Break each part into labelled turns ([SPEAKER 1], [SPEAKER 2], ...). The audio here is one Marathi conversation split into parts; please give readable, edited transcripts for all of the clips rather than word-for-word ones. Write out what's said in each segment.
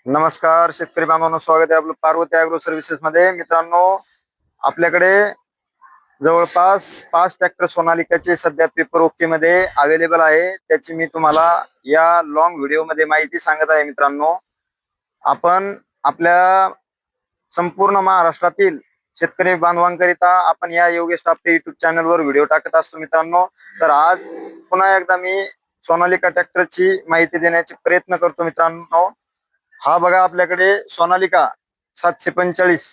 [SPEAKER 1] नमस्कार शेतकरी बांधवांनो, स्वागत आहे आपलं पार्वती ॲग्रो सर्व्हिसेस मध्ये. मित्रांनो, आपल्याकडे जवळपास 5 ट्रॅक्टर सोनालिकाचे सध्या पेपर ओके मध्ये अवेलेबल आहे. त्याची मी तुम्हाला या लॉंग व्हिडिओ मध्ये माहिती सांगत आहे. मित्रांनो, आपण आपल्या संपूर्ण महाराष्ट्रातील शेतकरी बांधवांकरिता आपण या योगेश टापटे युट्यूब चॅनलवर व्हिडिओ टाकत असतो. मित्रांनो, तर आज पुन्हा एकदा मी सोनालिका ट्रॅक्टरची माहिती देण्याचे प्रयत्न करतो. मित्रांनो, हा बघा, आपल्याकडे सोनालिका 745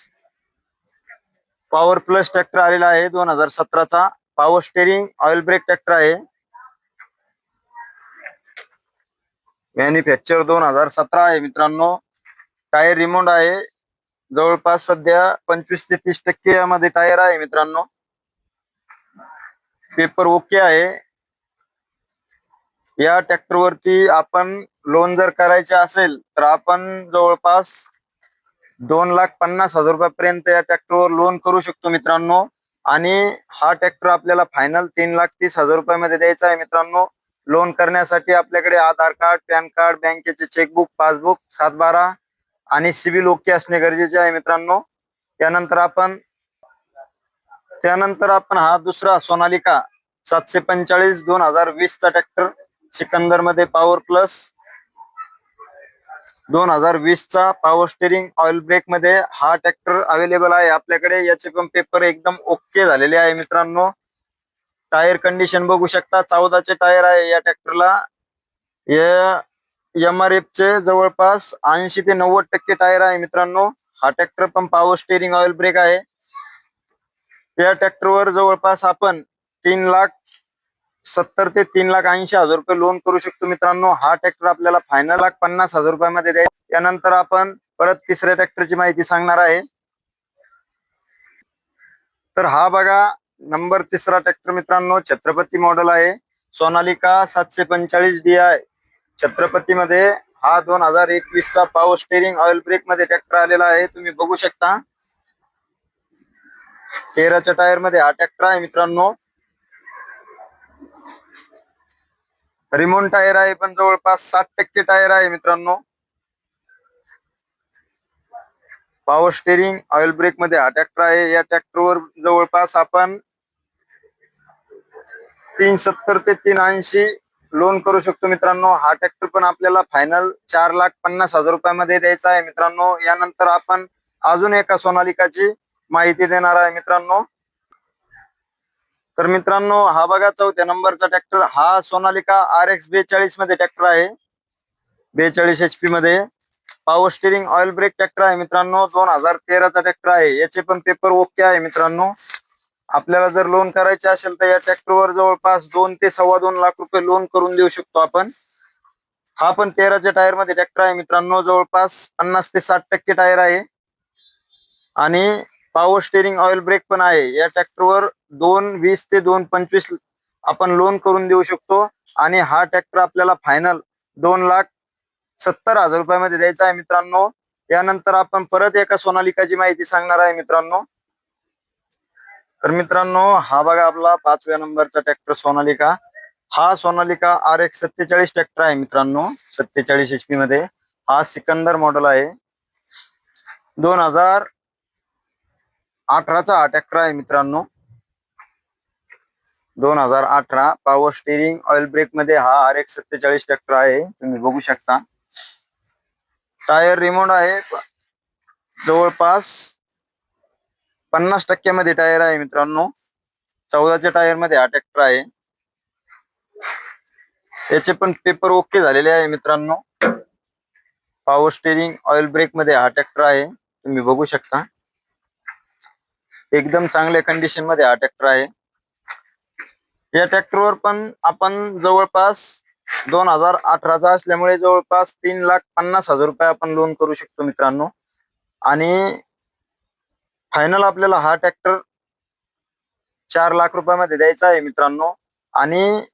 [SPEAKER 1] पॉवर प्लस ट्रॅक्टर आलेला आहे. 2017चा power steering oil brake tractor आहे. मॅन्युफॅक्चर 2017 आहे. मित्रांनो, टायर रिमोंड आहे. जवळपास सध्या 25 ते 30% यामध्ये टायर आहे. मित्रांनो, पेपर ओके आहे. या ट्रॅक्टर वरती आपण लोन जर करायचे असेल तर आपण जवळपास 2,50,000 रुपयापर्यंत या ट्रॅक्टरवर लोन करू शकतो. मित्रांनो, आणि हा ट्रॅक्टर आपल्याला फायनल 3,30,000 रुपयामध्ये द्यायचा आहे. मित्रांनो, लोन करण्यासाठी आपल्याकडे आधार कार्ड, पॅन कार्ड, बँकेचे चेकबुक, पासबुक, 7/12 आणि सिबिल ओके असणे गरजेचे आहे. मित्रांनो, त्यानंतर आपण हा दुसरा सोनालिका 745 2020 चा ट्रॅक्टर सिकंदर मध्ये पॉवर प्लस 2020 चा पॉवर स्टेरिंग ऑइल ब्रेक मध्ये हा ट्रॅक्टर अवेलेबल आहे आपल्याकडे. याचे पण पेपर एकदम ओके झालेले आहे. मित्रांनो, टायर कंडिशन बघू शकता. 14चे टायर आहे या ट्रॅक्टरला. MRF चे जवळपास 80 ते 90% टायर आहे. मित्रांनो, हा ट्रॅक्टर पण पॉवर स्टेरिंग ऑइल ब्रेक आहे. या ट्रॅक्टरवर जवळपास आपण 3,70,000 ते 3,80,000 रुपये लोन करू शकतो. मित्रांनो, हा ट्रॅक्टर आपल्याला फायनल 1,50,000 रुपयामध्ये द्यायचा. त्यानंतर आपण परत तिसऱ्या ट्रॅक्टरची माहिती सांगणार आहे. तर हा बघा, नंबर तिसरा ट्रॅक्टर मित्रांनो, छत्रपती मॉडेल आहे. सोनालिका 745 DI छत्रपती मध्ये हा 2021 चा पॉवर स्टेरिंग ऑइल ब्रेक मध्ये ट्रॅक्टर आलेला आहे. तुम्ही बघू शकता. 13च्या टायर मध्ये हा ट्रॅक्टर आहे. मित्रांनो, रिमोन टायर आहे, पण जवळपास 60% टायर आहे. मित्रांनो, पॉवर स्टेरिंग ऑइल ब्रेक मध्ये हा ट्रॅक्टर आहे. या ट्रॅक्टरवर जवळपास आपण 370 ते 380 लोन करू शकतो. मित्रांनो, हा ट्रॅक्टर पण आपल्याला फायनल 4,50,000 रुपयामध्ये द्यायचा आहे. मित्रांनो, यानंतर आपण अजून एका सोनालिकाची माहिती देणार आहे. मित्रांनो, तर मित्रांनो, हा बघा, 4थ्या नंबरचा ट्रॅक्टर हा सोनालिका RX 42 मध्ये ट्रॅक्टर आहे. 42 HP मध्ये power steering oil brake tractor आहे. मित्रांनो, 2013चा ट्रॅक्टर आहे. याचे पण पेपर ओके आहे. मित्रांनो, आपल्याला जर लोन करायचे असेल तर या ट्रॅक्टरवर जवळपास 2 ते 2.25 लाख रुपये लोन करून देऊ शकतो आपण. हा पण 13च्या टायर मध्ये ट्रॅक्टर आहे. मित्रांनो, जवळपास 50 ते 60% टायर आहे आणि पॉवर स्टेरिंग ऑइल ब्रेक पण आहे. या ट्रॅक्टरवर 2.20 ते 2.25 आपण लोन करून देऊ शकतो आणि हा ट्रॅक्टर आपल्याला फायनल 2,70,000 रुपयामध्ये द्यायचा आहे. मित्रांनो, यानंतर आपण परत एका सोनालिकाची माहिती सांगणार आहे. मित्रांनो, तर मित्रांनो, हा बघा, आपला 5व्या नंबरचा ट्रॅक्टर सोनालिका. हा सोनालिका RX 47 ट्रॅक्टर आहे. मित्रांनो, 47 HP मध्ये हा सिकंदर मॉडेल आहे. 2018चा हा ट्रॅक्टर आहे. मित्रांनो, 2018 पॉवर स्टेरिंग ऑइल ब्रेक मध्ये हा RX 47 ट्रॅक्टर आहे. तुम्ही बघू शकता. टायर रिमोंड आहे. जवळपास 50% मध्ये टायर आहे. मित्रांनो, 14च्या टायर मध्ये हा ट्रॅक्टर आहे. याचे पण पेपर ओके झालेले आहे. मित्रांनो, पॉवर स्टेरिंग ऑइल ब्रेक मध्ये हा ट्रॅक्टर आहे. तुम्ही बघू शकता. एकदम चांगल्या कंडिशन मध्ये हा ट्रॅक्टर आहे. या ट्रॅक्टरवर पण आपण जवळपास 2018चा असल्यामुळे जवळपास 3,50,000 रुपये आपण लोन करू शकतो. मित्रांनो, आणि फायनल आपल्याला हा ट्रॅक्टर 4 लाख रुपयामध्ये द्यायचा आहे. मित्रांनो, आणि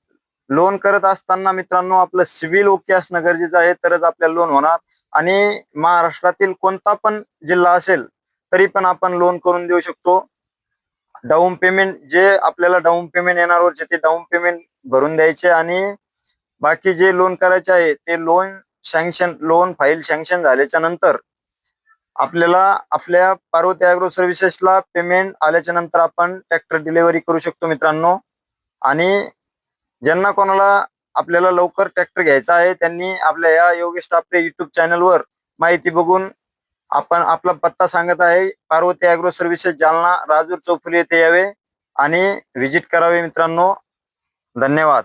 [SPEAKER 1] लोन करत असताना मित्रांनो आपलं सिबिल ओके असणं गरजेचं आहे, तरच आपल्याला लोन होणार. आणि महाराष्ट्रातील कोणता पण जिल्हा असेल तरी पण आपण लोन करून देऊ शकतो. डाऊन पेमेंट जे आपल्याला डाऊन पेमेंट येणार ते डाऊन पेमेंट भरून द्यायचे आणि बाकी जे लोन करायचे आहे ते लोन लोन फाईल सँक्शन झाल्याच्या नंतर आपल्याला आपल्या पार्वती ॲग्रो सर्व्हिसेसला पेमेंट आल्याच्या नंतर आपण ट्रॅक्टर डिलिव्हरी करू शकतो मित्रांनो. आणि ज्यांना कोणाला आपल्याला लवकर ट्रॅक्टर घ्यायचा आहे त्यांनी आपल्या या योगेश टापरे युट्यूब चॅनलवर माहिती बघून आपण आपला पत्ता सांगत आहे, पार्वती ॲग्रो सर्व्हिसेस जालना, राजूर चौफुली येथे यावे आणि व्हिजिट करावे मित्रांनो. धन्यवाद.